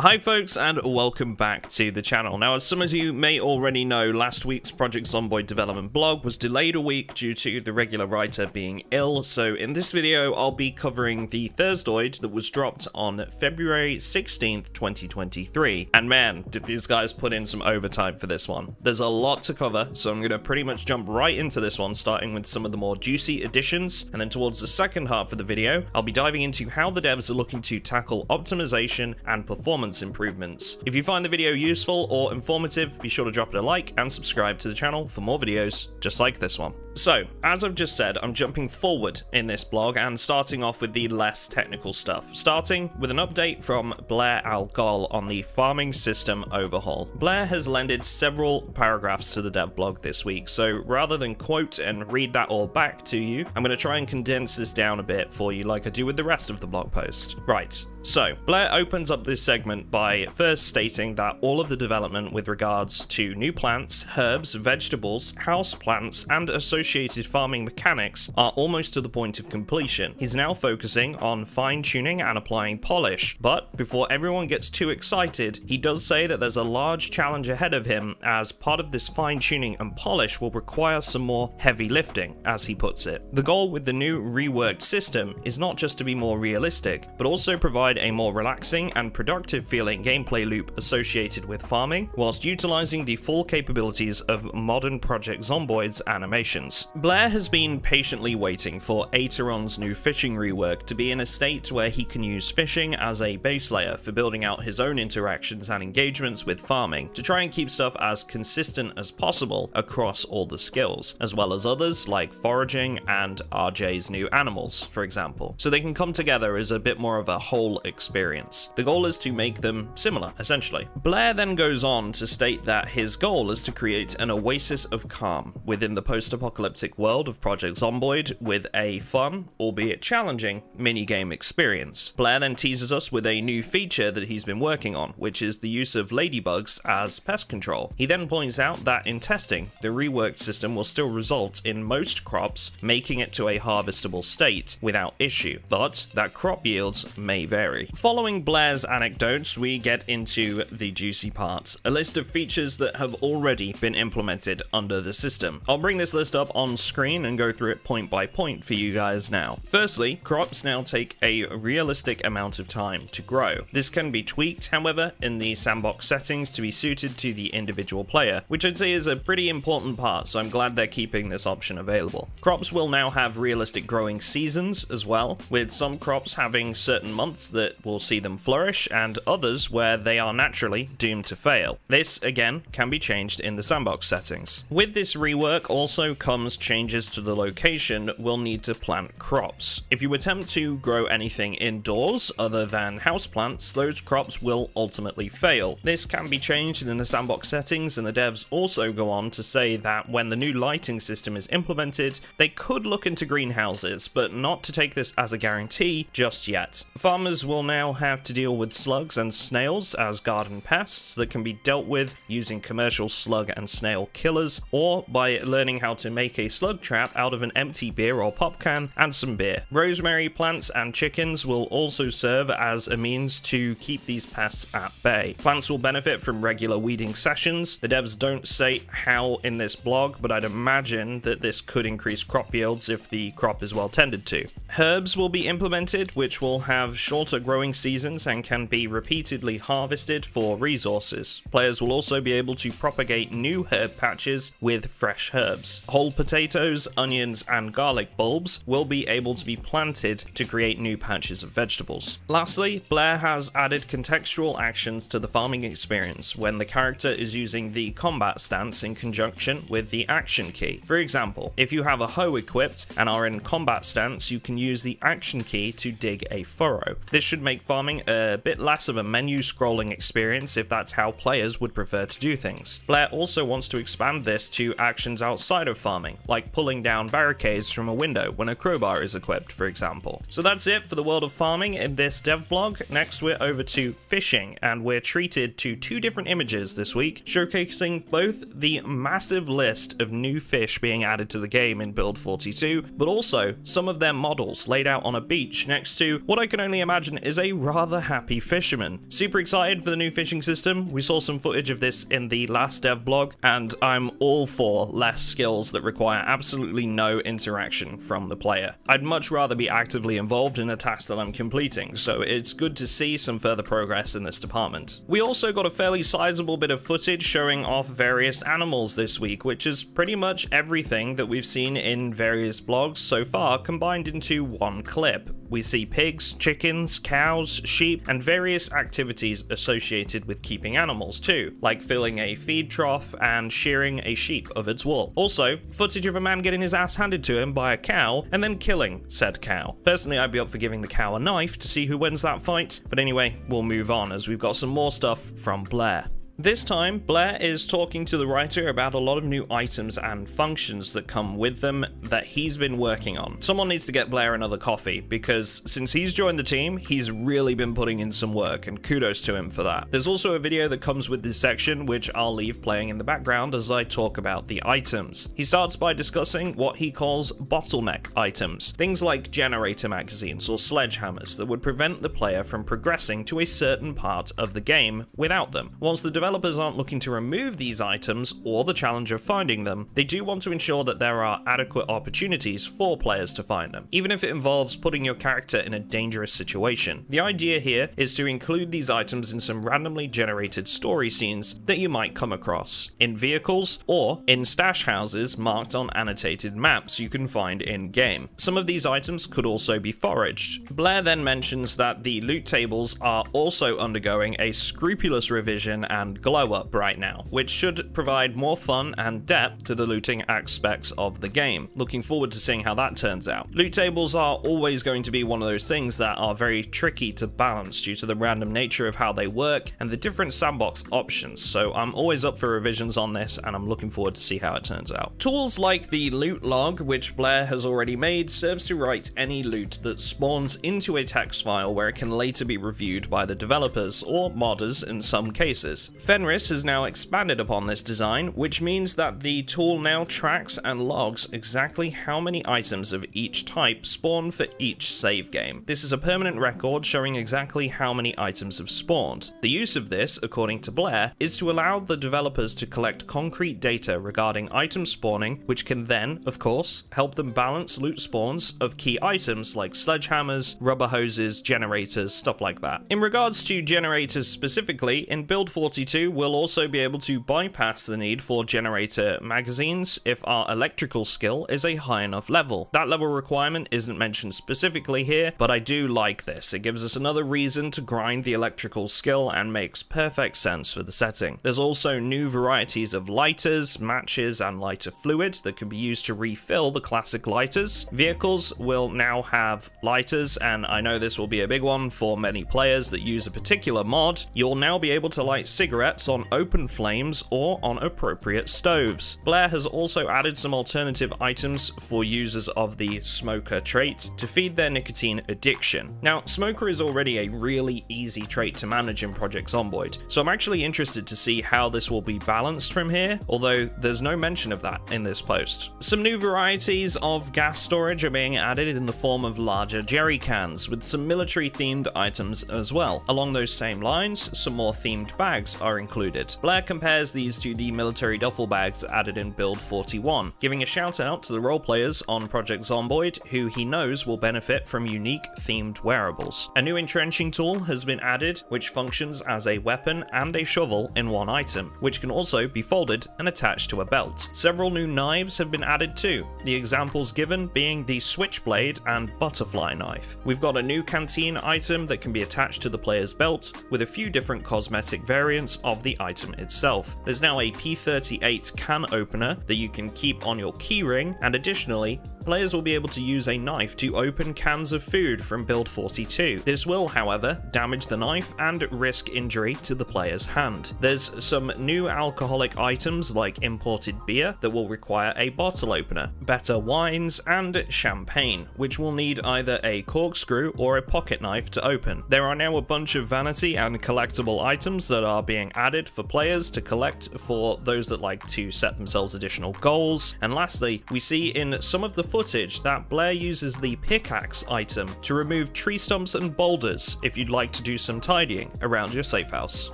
Hi folks, and welcome back to the channel. Now, as some of you may already know, last week's Project Zomboid development blog was delayed a week due to the regular writer being ill, so in this video I'll be covering the Thursdoid that was dropped on February 16th, 2023. And man, did these guys put in some overtime for this one. There's a lot to cover, so I'm going to pretty much jump right into this one, starting with some of the more juicy additions, and then towards the second half of the video, I'll be diving into how the devs are looking to tackle optimization and performance improvements. If you find the video useful or informative, be sure to drop it a like and subscribe to the channel for more videos just like this one. So, as I've just said, I'm jumping forward in this blog and starting off with the less technical stuff, starting with an update from Blair Al Ghul on the farming system overhaul. Blair has lended several paragraphs to the dev blog this week, so rather than quote and read that all back to you, I'm going to try and condense this down a bit for you like I do with the rest of the blog post. Right, so Blair opens up this segment by first stating that all of the development with regards to new plants, herbs, vegetables, house plants, and associated farming mechanics are almost to the point of completion. He's now focusing on fine-tuning and applying polish, but before everyone gets too excited, he does say that there's a large challenge ahead of him, as part of this fine-tuning and polish will require some more heavy lifting, as he puts it. The goal with the new reworked system is not just to be more realistic, but also provide a more relaxing and productive feeling gameplay loop associated with farming, whilst utilizing the full capabilities of modern Project Zomboid's animations. Blair has been patiently waiting for Ateron's new fishing rework to be in a state where he can use fishing as a base layer for building out his own interactions and engagements with farming, to try and keep stuff as consistent as possible across all the skills, as well as others like foraging and RJ's new animals, for example, so they can come together as a bit more of a whole experience. The goal is to make them similar, essentially. Blair then goes on to state that his goal is to create an oasis of calm within the post-apocalyptic world of Project Zomboid with a fun, albeit challenging, minigame experience. Blair then teases us with a new feature that he's been working on, which is the use of ladybugs as pest control. He then points out that in testing, the reworked system will still result in most crops making it to a harvestable state without issue, but that crop yields may vary. Following Blair's anecdotes, we get into the juicy part, a list of features that have already been implemented under the system. I'll bring this list up on screen and go through it point by point for you guys now. Firstly, crops now take a realistic amount of time to grow. This can be tweaked, however, in the sandbox settings to be suited to the individual player, which I'd say is a pretty important part, so I'm glad they're keeping this option available. Crops will now have realistic growing seasons as well, with some crops having certain months that will see them flourish and others where they are naturally doomed to fail. This, again, can be changed in the sandbox settings. With this rework also comes changes to the location we'll need to plant crops. If you attempt to grow anything indoors other than houseplants, those crops will ultimately fail. This can be changed in the sandbox settings, and the devs also go on to say that when the new lighting system is implemented, they could look into greenhouses, but not to take this as a guarantee just yet. Farmers will now have to deal with slugs and snails as garden pests that can be dealt with using commercial slug and snail killers, or by learning how to make a slug trap out of an empty beer or pop can and some beer. Rosemary plants and chickens will also serve as a means to keep these pests at bay. Plants will benefit from regular weeding sessions. The devs don't say how in this blog, but I'd imagine that this could increase crop yields if the crop is well tended to. Herbs will be implemented, which will have shorter growing seasons and can be repeatedly harvested for resources. Players will also be able to propagate new herb patches with fresh herbs. Whole potatoes, onions, and garlic bulbs will be able to be planted to create new patches of vegetables. Lastly, Blair has added contextual actions to the farming experience when the character is using the combat stance in conjunction with the action key. For example, if you have a hoe equipped and are in combat stance, you can use the action key to dig a furrow. This should make farming a bit less of a menu scrolling experience if that's how players would prefer to do things. Blair also wants to expand this to actions outside of farming, farming, like pulling down barricades from a window when a crowbar is equipped, for example. So that's it for the world of farming in this dev blog. Next we're over to fishing, and we're treated to 2 different images this week, showcasing both the massive list of new fish being added to the game in Build 42, but also some of their models laid out on a beach next to what I can only imagine is a rather happy fisherman. Super excited for the new fishing system. We saw some footage of this in the last dev blog, and I'm all for less skills that require absolutely no interaction from the player. I'd much rather be actively involved in a task that I'm completing, so it's good to see some further progress in this department. We also got a fairly sizable bit of footage showing off various animals this week, which is pretty much everything that we've seen in various blogs so far combined into one clip. We see pigs, chickens, cows, sheep, and various activities associated with keeping animals too, like filling a feed trough and shearing a sheep of its wool. Also, footage of a man getting his ass handed to him by a cow and then killing said cow. Personally, I'd be up for giving the cow a knife to see who wins that fight, but anyway, we'll move on as we've got some more stuff from Blair. This time, Blair is talking to the writer about a lot of new items and functions that come with them that he's been working on. Someone needs to get Blair another coffee, because since he's joined the team, he's really been putting in some work, and kudos to him for that. There's also a video that comes with this section, which I'll leave playing in the background as I talk about the items. He starts by discussing what he calls bottleneck items, things like generator magazines or sledgehammers that would prevent the player from progressing to a certain part of the game without them. Once the developers aren't looking to remove these items or the challenge of finding them, they do want to ensure that there are adequate opportunities for players to find them, even if it involves putting your character in a dangerous situation. The idea here is to include these items in some randomly generated story scenes that you might come across, in vehicles or in stash houses marked on annotated maps you can find in-game. Some of these items could also be foraged. Blair then mentions that the loot tables are also undergoing a scrupulous revision and glow up right now, which should provide more fun and depth to the looting aspects of the game. Looking forward to seeing how that turns out. Loot tables are always going to be one of those things that are very tricky to balance due to the random nature of how they work and the different sandbox options, so I'm always up for revisions on this and I'm looking forward to see how it turns out. Tools like the loot log, which Blair has already made, serves to write any loot that spawns into a text file where it can later be reviewed by the developers or modders in some cases. Fenris has now expanded upon this design, which means that the tool now tracks and logs exactly how many items of each type spawn for each save game. This is a permanent record showing exactly how many items have spawned. The use of this, according to Blair, is to allow the developers to collect concrete data regarding item spawning, which can then, of course, help them balance loot spawns of key items like sledgehammers, rubber hoses, generators, stuff like that. In regards to generators specifically, in Build 42 we'll also be able to bypass the need for generator magazines if our electrical skill is a high enough level. That level requirement isn't mentioned specifically here, but I do like this. It gives us another reason to grind the electrical skill and makes perfect sense for the setting. There's also new varieties of lighters, matches, and lighter fluid that can be used to refill the classic lighters. Vehicles will now have lighters, and I know this will be a big one for many players that use a particular mod. You'll now be able to light cigarettes on open flames or on appropriate stoves. Blair has also added some alternative items for users of the smoker trait to feed their nicotine addiction. Now, smoker is already a really easy trait to manage in Project Zomboid, so I'm actually interested to see how this will be balanced from here, although there's no mention of that in this post. Some new varieties of gas storage are being added in the form of larger jerry cans, with some military themed items as well. Along those same lines, some more themed bags are included. Blair compares these to the military duffel bags added in Build 41, giving a shout out to the role players on Project Zomboid who he knows will benefit from unique themed wearables. A new entrenching tool has been added, which functions as a weapon and a shovel in one item, which can also be folded and attached to a belt. Several new knives have been added too, the examples given being the switchblade and butterfly knife. We've got a new canteen item that can be attached to the player's belt, with a few different cosmetic variants of the item itself. There's now a P38 can opener that you can keep on your keyring, and additionally, players will be able to use a knife to open cans of food from build 42. This will, however, damage the knife and risk injury to the player's hand. There's some new alcoholic items like imported beer that will require a bottle opener, better wines, and champagne, which will need either a corkscrew or a pocket knife to open. There are now a bunch of vanity and collectible items that are being added for players to collect for those that like to set themselves additional goals. And lastly, we see in some of the footage that Blair uses the pickaxe item to remove tree stumps and boulders if you'd like to do some tidying around your safe house.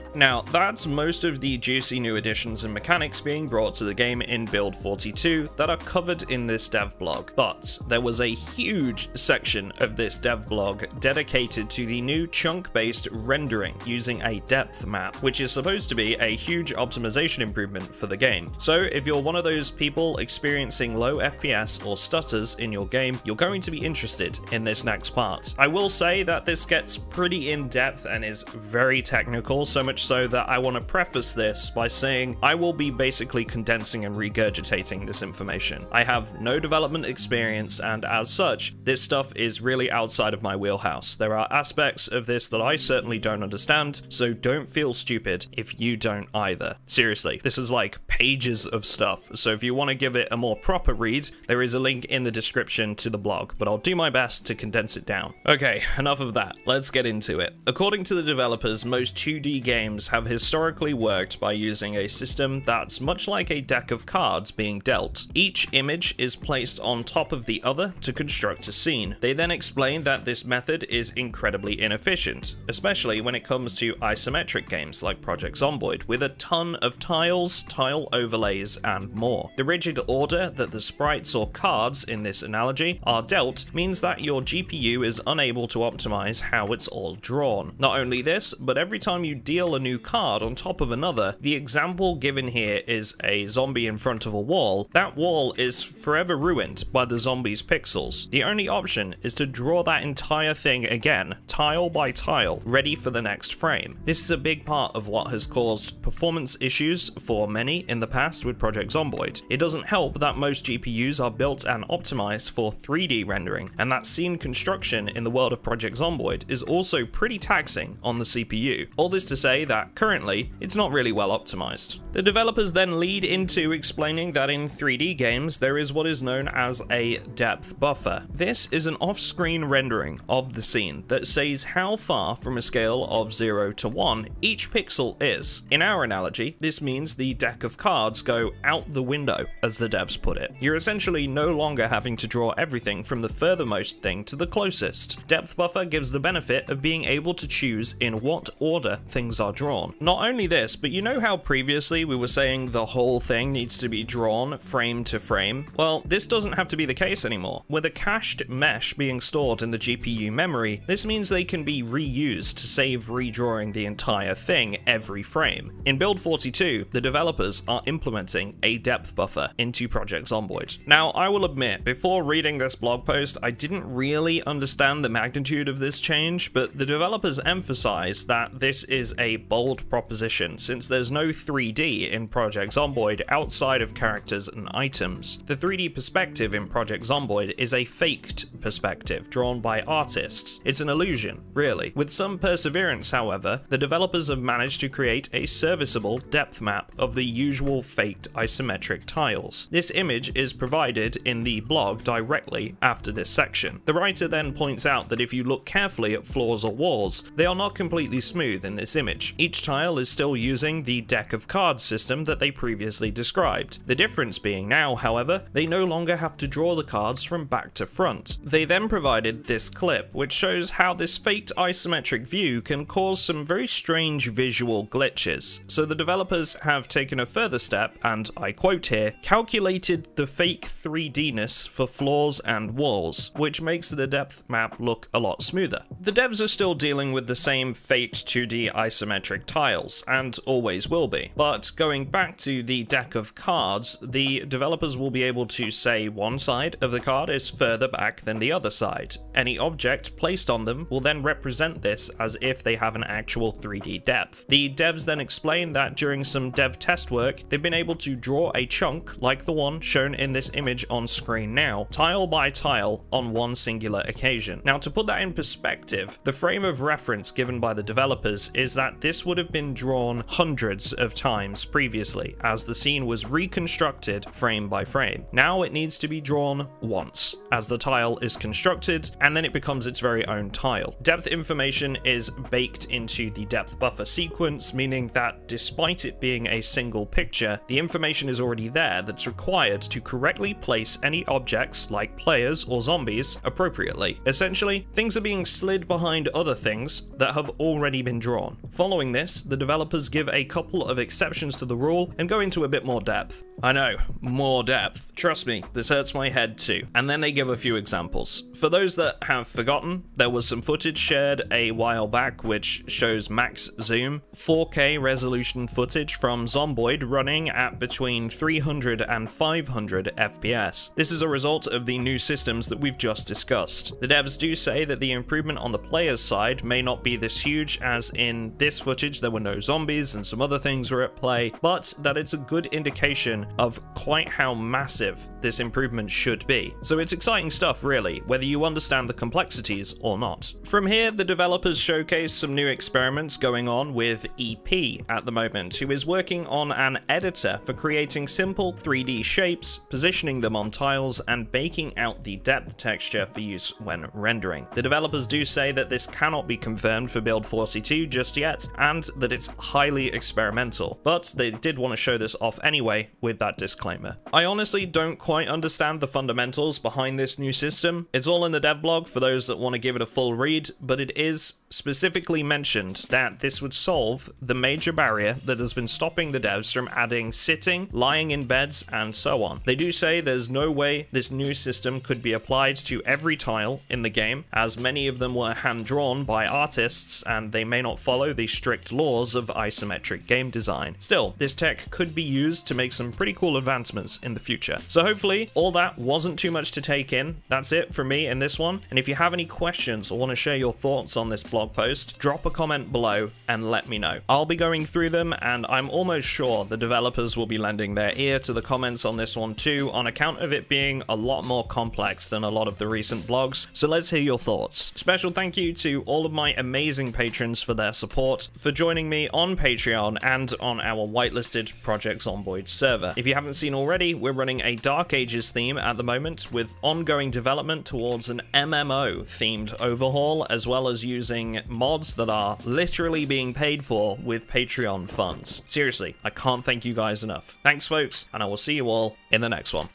Now, that's most of the juicy new additions and mechanics being brought to the game in build 42 that are covered in this dev blog, but there was a huge section of this dev blog dedicated to the new chunk-based rendering using a depth map, which is supposed to be a huge optimization improvement for the game. So if you're one of those people experiencing low FPS or stutters in your game, you're going to be interested in this next part. I will say that this gets pretty in-depth and is very technical, so much so that I want to preface this by saying I will be basically condensing and regurgitating this information. I have no development experience, and as such, this stuff is really outside of my wheelhouse. There are aspects of this that I certainly don't understand, so don't feel stupid if you don't either. Seriously, this is like pages of stuff, so if you want to give it a more proper read, there is a link in the description to the blog, but I'll do my best to condense it down. Okay, enough of that. Let's get into it. According to the developers, most 2D games have historically worked by using a system that's much like a deck of cards being dealt. Each image is placed on top of the other to construct a scene. They then explain that this method is incredibly inefficient, especially when it comes to isometric games like Project Zomboid, with a ton of tiles, tile overlays, and more. The rigid order that the sprites or cards in this analogy are dealt means that your GPU is unable to optimize how it's all drawn. Not only this, but every time you deal a new card on top of another, the example given here is a zombie in front of a wall. That wall is forever ruined by the zombie's pixels. The only option is to draw that entire thing again, tile by tile, ready for the next frame. This is a big part of what has caused performance issues for many in the past with Project Zomboid. It doesn't help that most GPUs are built and optimized for 3D rendering, and that scene construction in the world of Project Zomboid is also pretty taxing on the CPU. All this to say that currently, it's not really well optimized. The developers then lead into explaining that in 3D games, there is what is known as a depth buffer. This is an off-screen rendering of the scene that says how far from a scale of 0 to 1 each pixel is. In our analogy, this means the deck of cards go out the window, as the devs put it. You're essentially no longer having to draw everything from the furthermost thing to the closest. Depth buffer gives the benefit of being able to choose in what order things are drawn. Not only this, but you know how previously we were saying the whole thing needs to be drawn frame to frame? Well, this doesn't have to be the case anymore. With a cached mesh being stored in the GPU memory, this means they can be reused to save redrawing the entire thing every frame. In build 42, the developers are implementing a depth buffer into Project Zomboid. Now, I will admit, before reading this blog post, I didn't really understand the magnitude of this change, but the developers emphasize that this is a bold proposition, since there's no 3D in Project Zomboid outside of characters and items. The 3D perspective in Project Zomboid is a faked perspective drawn by artists. It's an illusion, really. With some perseverance, however, the developers have managed to create a serviceable depth map of the usual faked isometric tiles. This image is provided in the blog directly after this section. The writer then points out that if you look carefully at floors or walls, they are not completely smooth in this image. Each tile is still using the deck of cards system that they previously described. The difference being now, however, they no longer have to draw the cards from back to front. They then provided this clip, which shows how this faked isometric view can cause some very strange visual glitches. So the developers have taken a further step, and I quote here, calculated the fake 3D-ness for floors and walls, which makes the depth map look a lot smoother. The devs are still dealing with the same faked 2D isometric tiles, and always will be. But going back to the deck of cards, the developers will be able to say one side of the card is further back than the other side. Any object placed on them will then represent this as if they have an actual 3D depth. The devs then explain that during some dev test work, they've been able to draw a chunk like the one shown in this image on screen rendering now, tile by tile, on one singular occasion. Now, to put that in perspective, the frame of reference given by the developers is that this would have been drawn hundreds of times previously, as the scene was reconstructed frame by frame. Now it needs to be drawn once, as the tile is constructed, and then it becomes its very own tile. Depth information is baked into the depth buffer sequence, meaning that despite it being a single picture, the information is already there that's required to correctly place any objects, like players or zombies, appropriately. Essentially, things are being slid behind other things that have already been drawn. Following this, the developers give a couple of exceptions to the rule and go into a bit more depth. I know, more depth. Trust me, this hurts my head too. And then they give a few examples. For those that have forgotten, there was some footage shared a while back which shows max zoom, 4K resolution footage from Zomboid running at between 300 and 500 FPS. This is a result of the new systems that we've just discussed. The devs do say that the improvement on the player's side may not be this huge, as in this footage there were no zombies and some other things were at play, but that it's a good indication of quite how massive this improvement should be. So it's exciting stuff really, whether you understand the complexities or not. From here, the developers showcase some new experiments going on with EP at the moment, who is working on an editor for creating simple 3D shapes, positioning them on tiles, and baking out the depth texture for use when rendering. The developers do say that this cannot be confirmed for Build 42 just yet, and that it's highly experimental, but they did want to show this off anyway with that disclaimer. I honestly don't quite understand the fundamentals behind this new system. It's all in the dev blog for those that want to give it a full read, but it is specifically mentioned that this would solve the major barrier that has been stopping the devs from adding sitting, lying in beds, and so on. They do say there's no way this new system could be applied to every tile in the game, as many of them were hand-drawn by artists and they may not follow the strict laws of isometric game design. Still, this tech could be used to make some pretty cool advancements in the future. So hopefully all that wasn't too much to take in. That's it from me in this one, and if you have any questions or want to share your thoughts on this blog post, drop a comment below and let me know. I'll be going through them, and I'm almost sure the developers will be lending their ear to the comments on this one too, on account of it being a lot more complex than a lot of the recent blogs. So let's hear your thoughts. Special thank you to all of my amazing patrons for their support, for joining me on Patreon and on our whitelisted Project Zomboid server. If you haven't seen already, we're running a Dark Ages theme at the moment, with ongoing development towards an MMO themed overhaul, as well as using mods that are literally being paid for with Patreon funds. Seriously, I can't thank you guys enough. Thanks folks, and I will see you all in the next one.